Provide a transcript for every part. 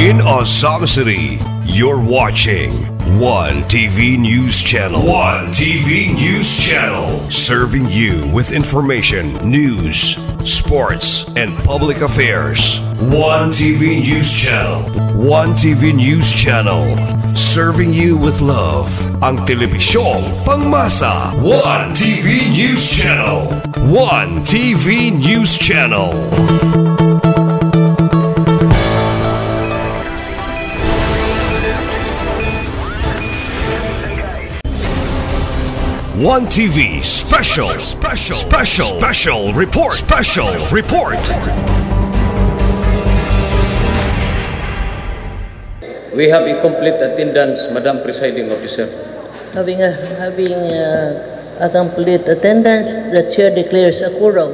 in Azam City. You're watching One TV News Channel. One TV News Channel. Serving you with information, news, sports, and public affairs. One TV News Channel. One TV News Channel. Serving you with love. Ang telebisyong pangmasa. One TV News Channel. One TV News Channel. One TV special report. We have a complete attendance, Madam Presiding Officer. Having a complete attendance, the chair declares a quorum.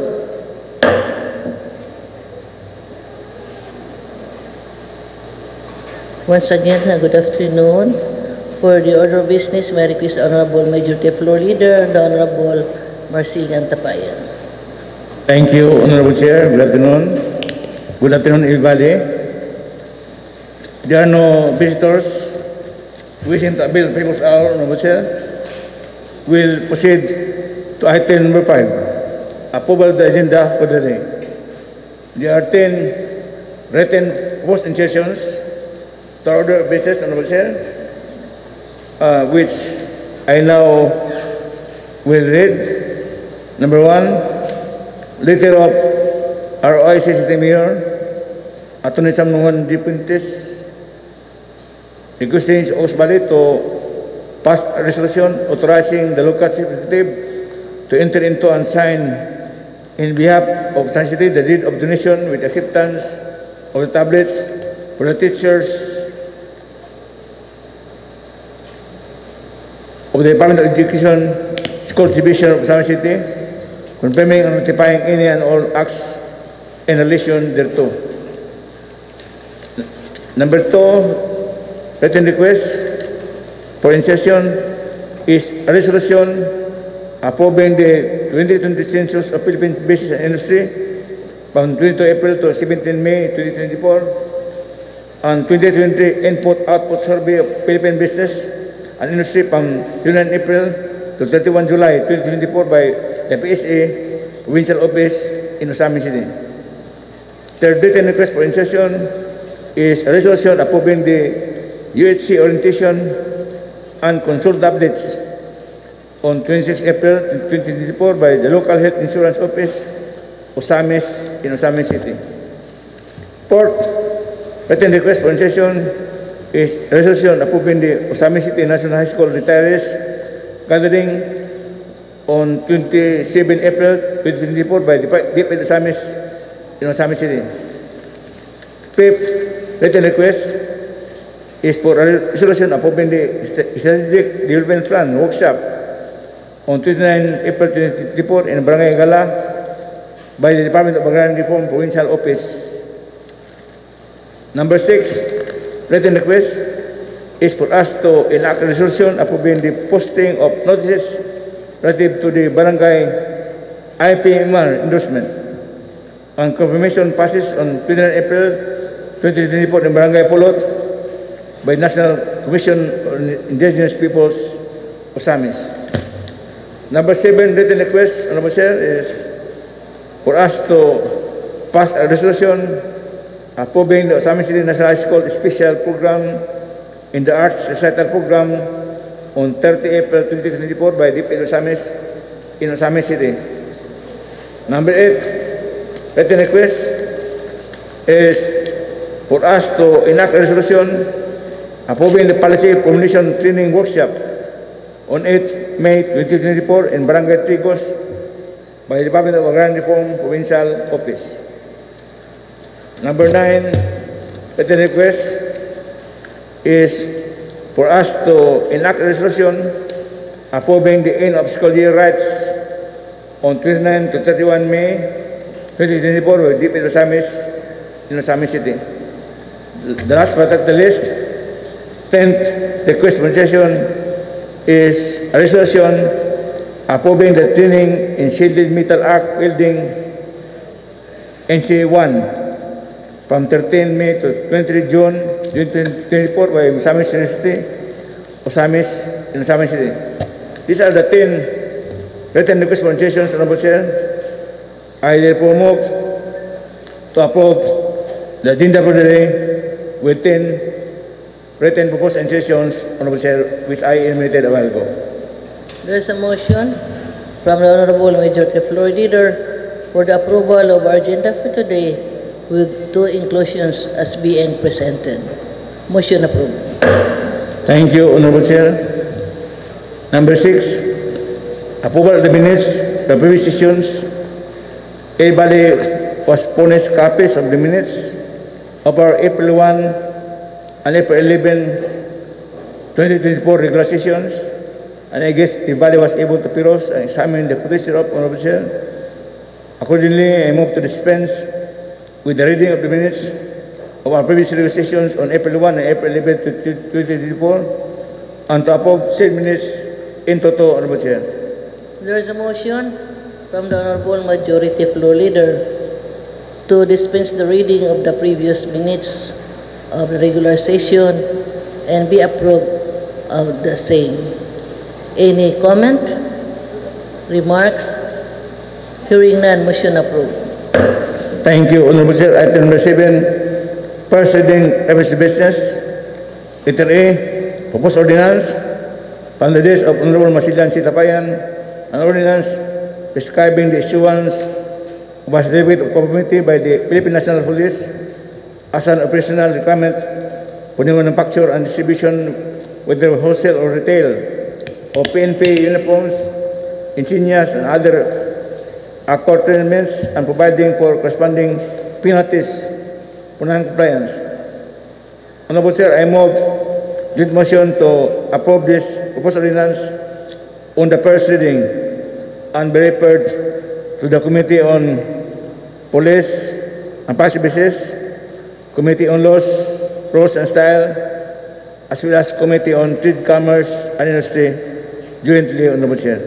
Once again, good afternoon. For the order of business, may I request the Honorable Majority Floor Leader, the Honorable Marcelian Tapayan. Thank you, Honorable Chair. Good afternoon. Good afternoon, everybody. There are no visitors wishing to avail people's hour, Honorable Chair. We'll proceed to item number 5, approval of the agenda for the day. There are 10 written proposed insertions to order of business, Honorable Chair, which I now will read. Number 1, letter of ROIC City Mayor Atty. Samuel D. Puentes requesting his office body to pass a resolution authorizing the local chief executive to enter into and sign in behalf of San City the deed of donation with acceptance of the tablets for the teachers of the Department of Education School Division of San City, confirming and notifying any and all acts in relation thereto. Number 2, written request for insertion is a resolution approving the 2020 Census of Philippine Business and Industry from 22 April to 17 May 2024 and 2020 Input-Output Survey of Philippine Business and Industry from 29 April to 31 July 2024 by the PSA Provincial Office in Osamis City. Third written request for insertion is a resolution approving the UHC orientation and consult updates on 26 April 2024 by the Local Health Insurance Office, Osamis in Osamis City. Fourth written request for insertion is a resolution approving the Osamis City National High School retirees gathering on 27 April 2024 by the DepEd Osamis in Osamis City. Fifth written request is for a resolution approving the Strategic Development Plan workshop on 29 April 2024 in Barangay Gala by the Department of Agrarian Reform Provincial Office. Number 6, written request is for us to enact a resolution approving the posting of notices relative to the barangay IPMR endorsement and confirmation passes on 29 April 2024 in Barangay Pulot by National Commission on Indigenous Peoples Osamis. Number 7 written request, Honorable Chair, is for us to pass a resolution approving the Osamis City National High School Special Program in the Arts Recital Program on 30 April 2024 by DepEd Osamis in Osamis City. Number 8, written request is for us to enact a resolution approving the policy formulation training workshop on 8 May 2024 in Barangay Trigos by the Department of Agrarian Reform Provincial Office. Number 9, written request is for us to enact a resolution approving the end of school year rights on 29 to 31 May 2024 with DepEd Osamis in Osamis City. The last but not the least, 10th request for session is a resolution approving the training in shielded metal arc welding NC1 from 13 May to 23 June 2024 by Misamis University, Osamis, in Osamis City. These are the 10 written request for initiations, Honorable Chair. I therefore move to approve the agenda for the day with 10 written proposed initiations, Honorable Chair, which I enumerated a while ago. There is a motion from the Honorable Majority Floor Leader for the approval of our agenda for today with 2 inclusions as being presented. Motion approved. Thank you, Honorable Chair. Number 6, approval of the minutes of previous sessions. Everybody was furnished copies of the minutes of our April 1 and April 11, 2024 regular sessions. And I guess everybody was able to peruse and examine the footage of Honorable Chair. Accordingly, I move to dispense with the reading of the minutes of our previous regular sessions on April 1 and April 11, 2024, and to approve said minutes in toto, Honorable Chair. There is a motion from the Honorable Majority Floor Leader to dispense the reading of the previous minutes of the regular session and be approved of the same. Any comment? Remarks? Hearing none, motion approved. Thank you, Honorable Chair. Item number 7, first reading every business. Letter A, proposed ordinance from the desk of Honorable Marcilian C. Tapayan, an ordinance prescribing the issuance of affidavit of conformity by the Philippine National Police as an operational requirement for the manufacture and distribution, whether wholesale or retail, of PNP uniforms, insignias, and other accoutrements, and providing for corresponding penalties for non-compliance. Honorable Chair, I move the motion to approve this proposed ordinance on the first reading and be referred to the Committee on Police and Public Services, Committee on Laws, Rules and Style, as well as Committee on Trade, Commerce and Industry, jointly, Honorable Chair.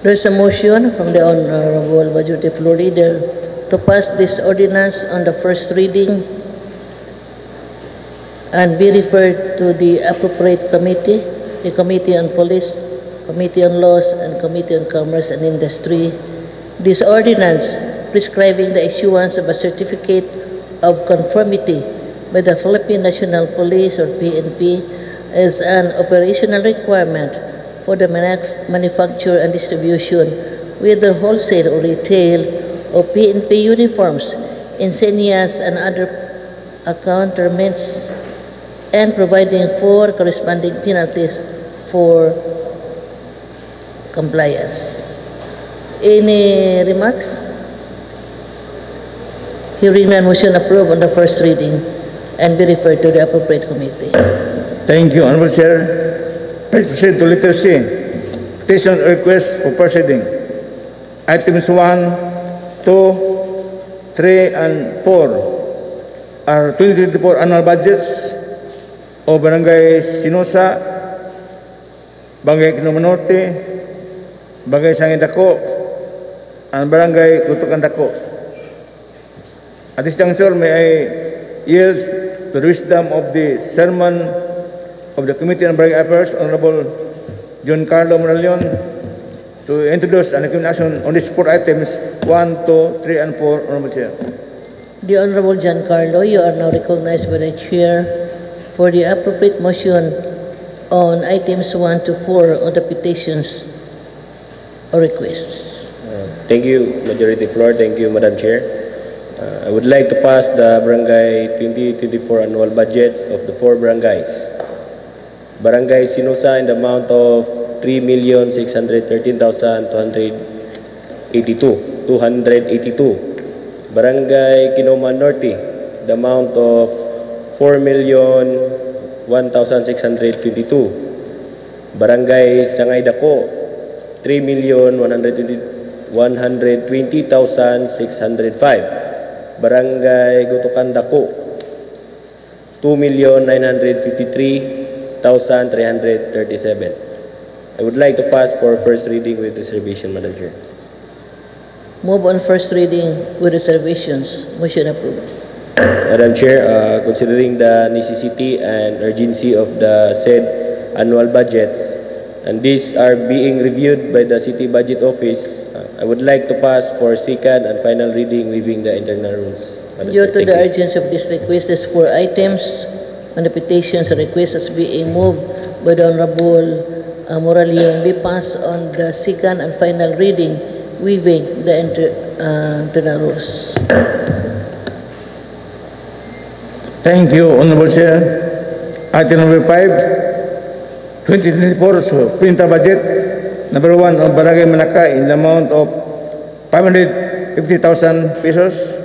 There is a motion from the Honorable Majority Floor Leader to pass this ordinance on the first reading and be referred to the appropriate committee, the Committee on Police, Committee on Laws, and Committee on Commerce and Industry. This ordinance prescribing the issuance of a certificate of conformity by the Philippine National Police or PNP as an operational requirement for the manufacture and distribution, whether wholesale or retail, of PNP uniforms, insignias, and other accoutrements, and providing for corresponding penalties for compliance. Any remarks? Hearing none, motion approved on the first reading and be referred to the appropriate committee. Thank you, Honorable Chair. Let's proceed to letter C. Petition request for first reading. Items 1, 2, 3, and 4 are 2024 annual budgets of Barangay Sinosa, Barangay Quinoma Norte, Barangay Sangin Dako, and Barangay Gutukan Dako. At this juncture, may I yield to the wisdom of the Chairman of the Committee on Barangay Affairs, Honorable John Carlo Moralion, to introduce an action on these 4 items, 1, 2, 3, and 4, Honorable Chair. The Honorable John Carlo, you are now recognized by the Chair for the appropriate motion on items 1 to 4 on the petitions or requests. Thank you, Majority Floor. Thank you, Madam Chair. I would like to pass the Barangay 2024 annual budgets of the 4 barangays. Barangay Sinosa in the amount of 3,613,282. Barangay Quinoma Norte, the amount of 4,01,622. Barangay Sangay Dako, 3,120,605. Barangay Gutukan Dako, 2,953,337. I would like to pass for first reading with reservation, Madam Chair. Move on first reading with reservations. Motion approved. Madam Chair, considering the necessity and urgency of the said annual budgets, and these are being reviewed by the City Budget Office, I would like to pass for second and final reading, waiving the internal rules. Madam Due Chair, to thank the you. urgency of this request, these 4 items on the petitions and requests as being moved by the Honorable Moralion be passed on the second and final reading, waiving the internal rules. Thank you, Honorable Chair. Item number 5, 2024 supplemental budget. Number 1 of Barangay Manaka in the amount of 550,000 pesos.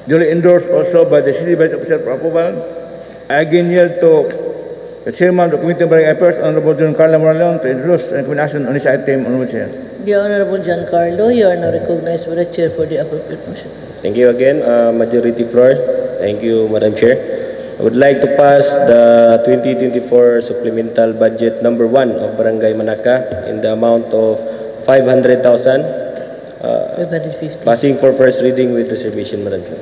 Duly endorsed also by the City Budget Officer for approval. I again yield to the Chairman of the Committee on Barangay Affairs, Honorable John Carlo Moralion, to introduce and recommend action on this item, Honorable Chair. The Honorable Giancarlo, you are now recognized by the Chair for the appropriate motion. Thank you again, Majority Floor. Thank you, Madam Chair. I would like to pass the 2024 supplemental budget number 1 of Barangay Manaka in the amount of 500,000, 550. passing for first reading with reservation, Madam Chair.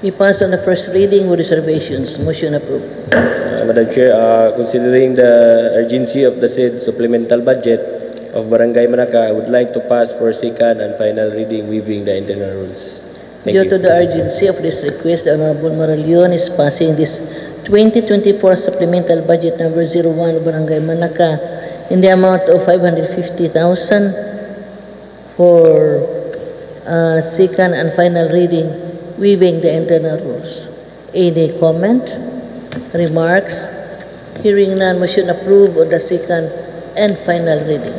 Be passed on the first reading with reservations. Motion approved. Madam Chair, considering the urgency of the said supplemental budget of Barangay Manaka, I would like to pass for second and final reading, waiving the internal rules. Thank Due you. to the urgency of this request, the Honorable Moralion is passing this 2024 supplemental budget number 01 of Barangay Manaka in the amount of 550,000 for second and final reading, waiving the internal rules. Any comment, remarks? Hearing none, motion approved of the second and final reading.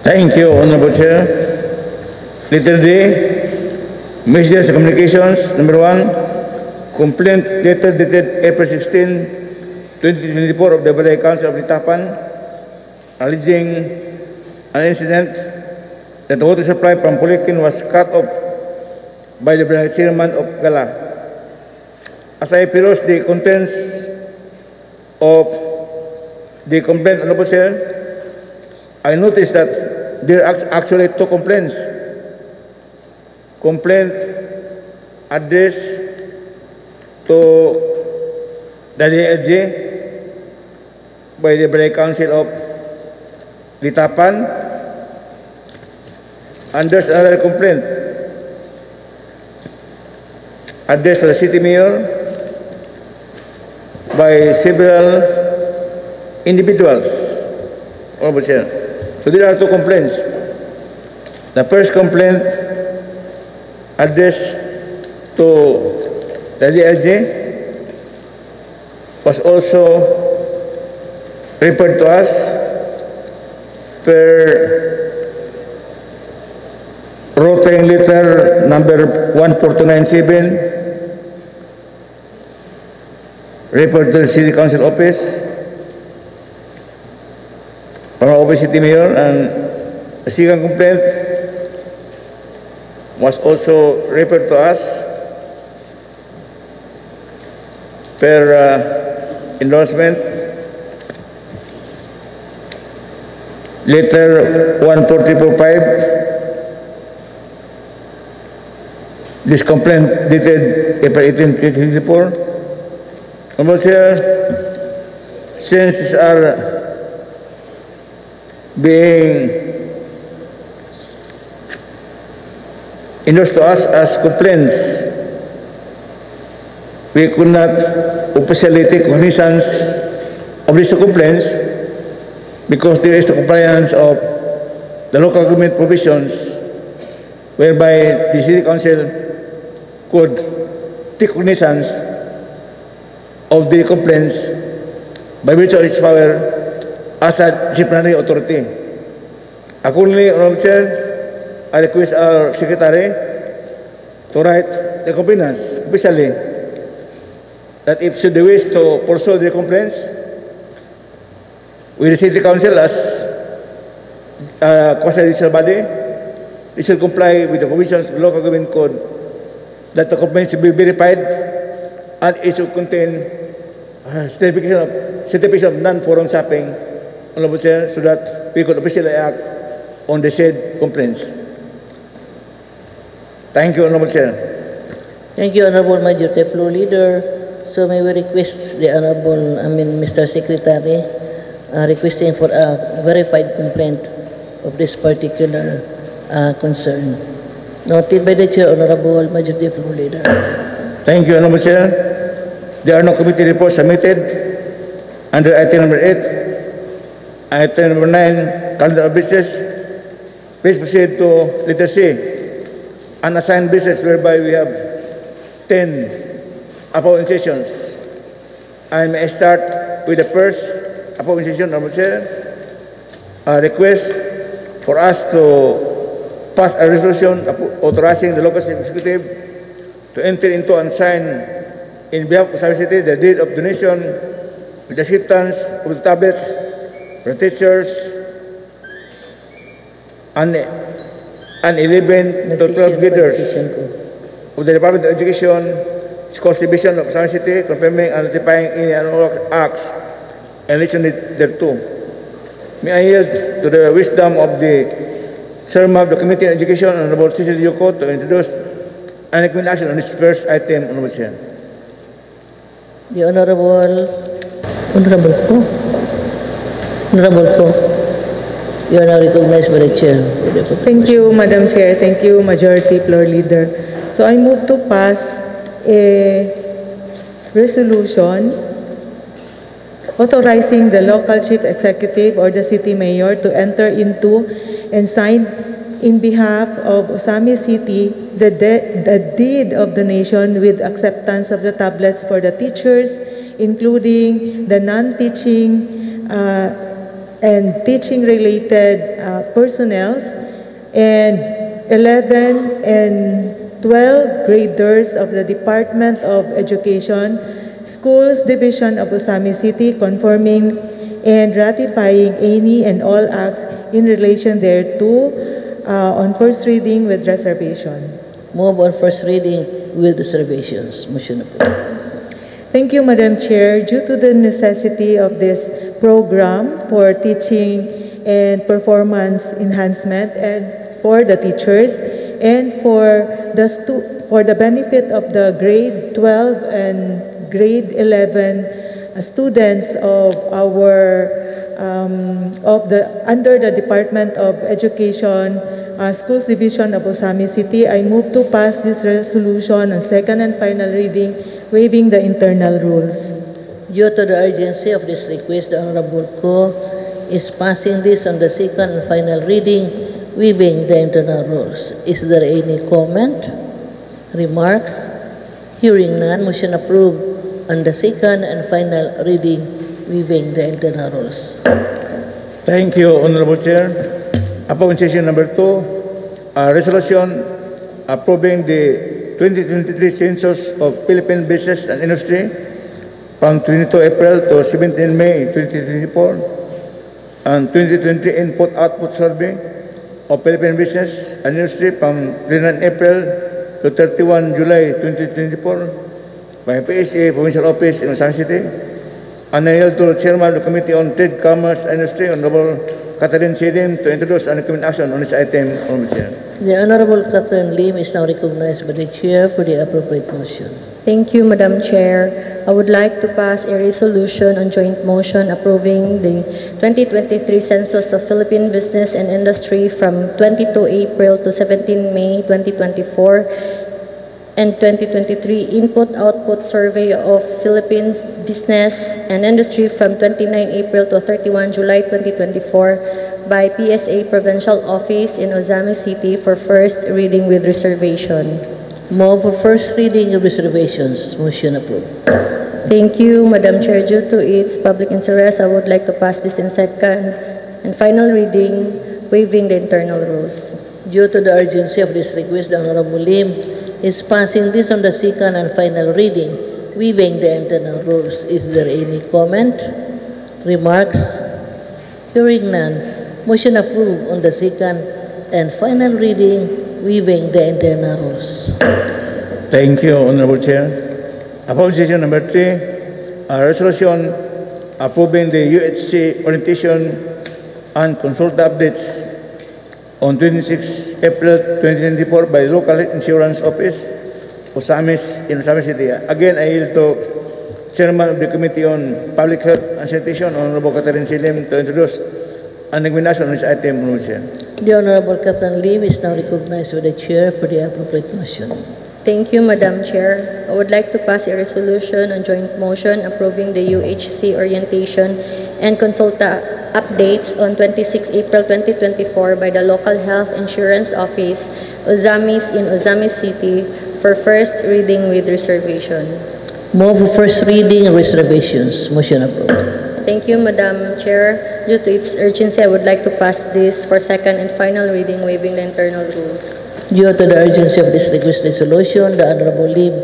Thank you, Honorable Chair. Letter D, Messages and Communications. Number 1, complaint letter dated April 16, 2024 of the Balay Council of Litapan, alleging an incident that the water supply from Pulikin was cut off by the Barangay Chairman of Gala. As I peruse the contents of the complaint, Honorable Chair, I noticed that there are actually 2 complaints. Complaint addressed to the DLG by the Barangay Council of Litapan, and there's another complaint addressed to the City Mayor by several individuals. Honorable Chair. So there are 2 complaints. The first complaint addressed to the DLG was also referred to us per routing letter number 14297, referred to the City Council Office from our office City Mayor, and the second complaint was also referred to us per endorsement letter 144.5. This complaint dated April 18, 2024. Honorable Chair, since these are being endorsed to us as complaints, we could not officially take cognizance of these 2 complaints because there is the compliance of the local government provisions whereby the City Council could take cognizance of the complaints by virtue of its power as a disciplinary authority. Accordingly, Honorable Chair, I request our Secretary to write the complainants officially that if should they wish to pursue their complaints with the City Council as quasi-judicial body, they should comply with the provisions of the Local Government Code, that the complaint should be verified and it should contain certification of non-forum shopping, Honorable Chair, so that we could officially act on the said complaints. Thank you, Honorable Chair. Thank you, Honorable Majority Floor Leader. So may we request the Honorable, Mr. Secretary, requesting for a verified complaint of this particular concern. Noted by the Chair, Honorable Majority Floor Leader. Thank you, Honorable Chair. There are no committee reports submitted under item number 8. Item number 9, calendar of business. Please proceed to letter C, unassigned business, whereby we have 10 appointations. I may start with the first appointation, Honorable Chair. A request for us to pass a resolution authorizing the local executive to enter into and sign in behalf of Osamis City the deed of donation with acceptance of the tablets for teachers and 11 to 12 leaders of the Department of Education, Schools Division of Osamis City, confirming and notifying any unlawful acts and related thereto. May I yield to the wisdom of the Chairman of the Committee on Education, Honorable Cecil Yoko, to introduce and recommend action on this first item, Honorable Chair. The Honorable Po. You are now recognized by the Chair. Thank you, Madam Chair. Thank you, Majority Floor Leader. So I move to pass a resolution authorizing the local chief executive or the city mayor to enter into and sign in behalf of Osamis City the deed of donation with acceptance of the tablets for the teachers, including the non-teaching and teaching-related personnel, and 11 and 12 graders of the Department of Education, Schools Division of Osamis City, confirming and ratifying any and all acts in relation thereto on first reading with reservation. Move on first reading with reservations. Motion approved. Thank you, Madam Chair. Due to the necessity of this program for teaching and performance enhancement and for the teachers and for the benefit of the grade 12 and grade 11 students of our under the Department of Education, Schools Division of Osamis City, I move to pass this resolution on second and final reading, waiving the internal rules. Due to the urgency of this request, the Honorable Co is passing this on the second and final reading, waiving the internal rules. Is there any comment? Remarks? Hearing none, motion approved on the second and final reading, waiving the internal rules. Thank you, Honorable Chair. Appointation number 2, a resolution approving the 2023 census of Philippine business and industry from 22 April to 17 May 2024 and 2020 input-output survey of Philippine business and industry from 29 April to 31 July 2024 by PSA Provincial Office in Osamis City. And I yield to the Chairman of the Committee on Trade, Commerce and Industry, Honorable Catherine Sidim, to introduce and recommend action on this item, Honorable Chair. The Honorable Catherine Lim is now recognized by the Chair for the appropriate motion. Thank you, Madam Chair. I would like to pass a resolution on joint motion approving the 2023 census of Philippine business and industry from 22 April to 17 May 2024 and 2023 input-output survey of Philippines business and industry from 29 April to 31 July 2024 by PSA Provincial Office in Osamis City for first reading with reservation. Move for first reading of reservations. Motion approved. Thank you, Madam Chair. Due to its public interest, I would like to pass this in second and final reading, waiving the internal rules. Due to the urgency of this request, the Honorable Lim is passing this on the second and final reading, waiving the internal rules. Is there any comment? Remarks? Hearing none, motion approved on the second and final reading, waiving the internal rules. Thank you, Honorable Chair. Appointation number 3, a resolution approving the UHC orientation and consult updates on 26 April 2024 by Local Insurance Office, Osamis, in Osamis City. Again, I yield to Chairman of the Committee on Public Health and Sanitation, Honorable Catherine Silim, to introduce an examination on this item, Honorable Chair. The Honorable Catherine Lim is now recognized by the Chair for the appropriate motion. Thank you, Madam Chair. I would like to pass a resolution on joint motion approving the UHC orientation and consulta updates on 26 April 2024 by the Local Health Insurance Office, Osamis in Osamis City, for first reading with reservation. Move for first reading, reservations. Motion approved. Thank you, Madam Chair. Due to its urgency, I would like to pass this for second and final reading, waiving the internal rules. Due to the urgency of this request resolution, the Honorable Lim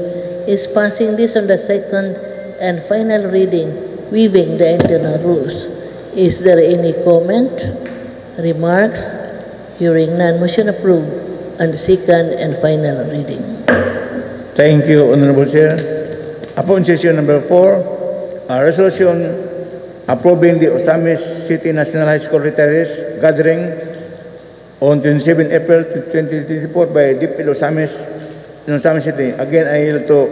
is passing this on the second and final reading, waiving the internal rules. Is there any comment, remarks? Hearing none, motion approved on the second and final reading. Thank you, Honorable Chair. Upon session number 4, a resolution approving the Osamis City National High School retirees gathering on 27 April 2024 by DPL Osamis in Osamis City. Again, I yield to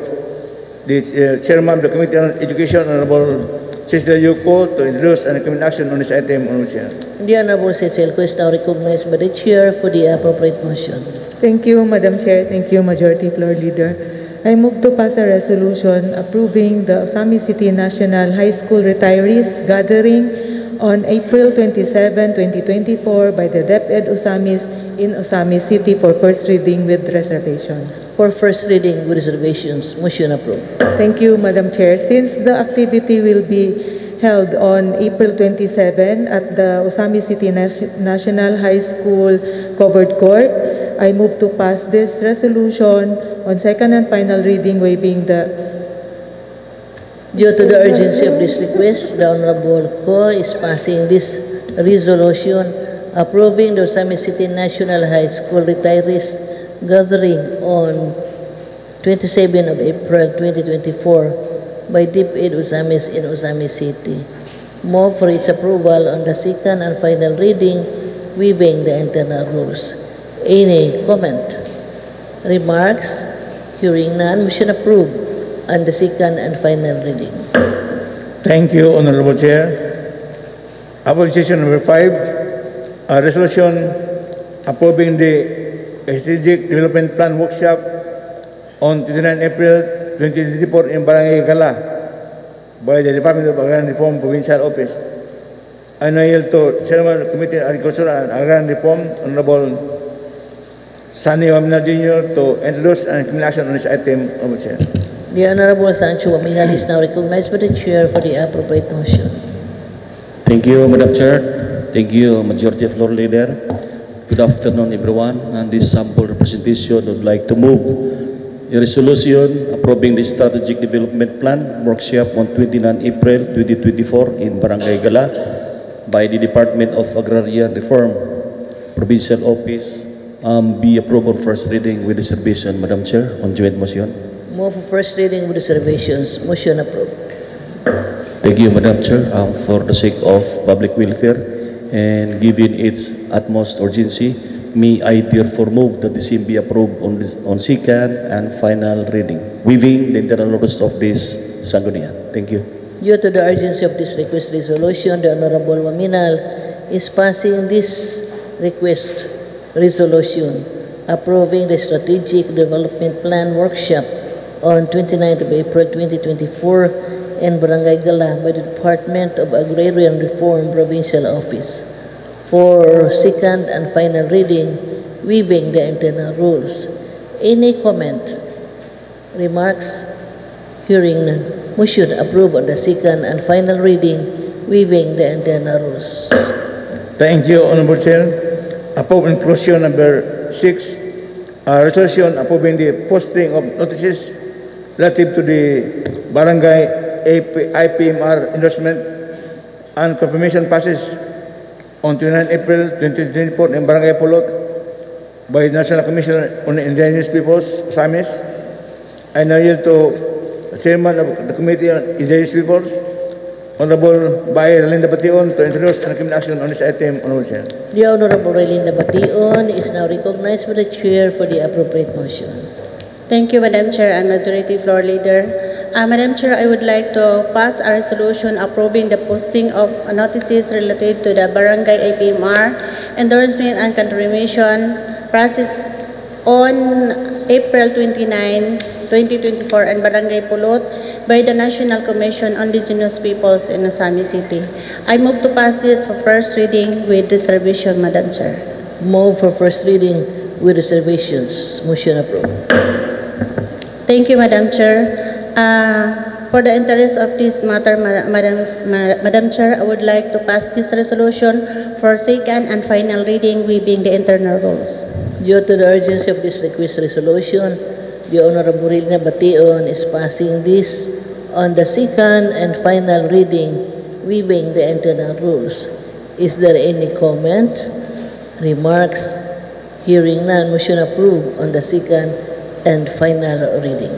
the Chairman of the Committee on Education, Honorable Cecil Yuko, to introduce and recommend action on this item, Honorable Chair. The Honorable Cecil is now recognized by the Chair for the appropriate motion. Thank you, Madam Chair. Thank you, Majority Floor Leader. I move to pass a resolution approving the Osamis City National High School retirees gathering on April 27, 2024 by the DepEd Osamis in Osamis City for first reading with reservations. For first reading with reservations, motion approved. Thank you, Madam Chair. Since the activity will be held on April 27 at the Osamis City National High School covered court, I move to pass this resolution on second and final reading, waiving the... Due to the urgency of this request, the Honorable Co is passing this resolution approving the Osamis City National High School retirees gathering on 27 of April 2024 by DepEd Osamis in Osamis City. Move for its approval on the second and final reading, waiving the internal rules. Any comment, remarks? Hearing none, motion approved on the second and final reading. Thank you, Honorable Chair. Upon session number 5, a resolution approving the Strategic Development Plan Workshop on 29 April 2024 in Barangay Gala by the Department of Agrarian Reform Provincial Office. I now yield to Chairman of the Committee on Agriculture and Agrarian Reform, Honorable Sani Wamina Jr. to introduce and recommend action on this item, Honorable Chair. The Honorable Sancho Waminal is now recognized by the Chair for the appropriate motion. Thank you, Madam Chair. Thank you, Majority Floor Leader. Good afternoon, everyone. And this sample representation would like to move a resolution approving the Strategic Development Plan Workshop on 29 April 2024 in Barangay Gala by the Department of Agrarian Reform Provincial Office. Be approved on first reading with reservation, Madam Chair, on joint motion. Move for first reading with reservations. Motion approved. Thank you, Madam Chair. For the sake of public welfare and given its utmost urgency, may I therefore move that the same be approved on second and final reading, waiving the internal rules of this Sangguniang. Thank you. Due to the urgency of this request resolution, the Honorable Waminal is passing this request resolution approving the Strategic Development Plan Workshop on 29th of April 2024 in Barangay Gala by the Department of Agrarian Reform Provincial Office for second and final reading, waiving the internal rules. Any comment, remarks? Hearing none, motion approved on the second and final reading, waiving the internal rules. Thank you, Honorable Chair. Upon inclusion number 6, a resolution approving the posting of notices relative to the Barangay IPMR endorsement and confirmation passes on 29 April 2024 in Barangay Pulot by the National Commission on Indigenous Peoples, Osamis. I now yield to the Chairman of the Committee on Indigenous Peoples Honorable Bayer Linda Bation to introduce and recommend action on this item. Honorable Chair. The Honorable Relinda Bation is now recognized by the Chair for the appropriate motion. Thank you, Madam Chair and Majority Floor Leader. Madam Chair, I would like to pass a resolution approving the posting of notices related to the Barangay IPMR endorsement and confirmation process on April 29, 2024 and Barangay Pulot by the National Commission on Indigenous Peoples in Asami City. I move to pass this for first reading with reservation, Madam Chair. Move for first reading with reservations. Motion approved. Thank you, Madam Chair. For the interest of this matter, Madam Chair, I would like to pass this resolution for second and final reading, waiving the internal rules. Due to the urgency of this request resolution, the Honorable Relinda Bation is passing this on the second and final reading, waiving the internal rules. Is there any comment, remarks? Hearing none, motion approved on the second and final reading.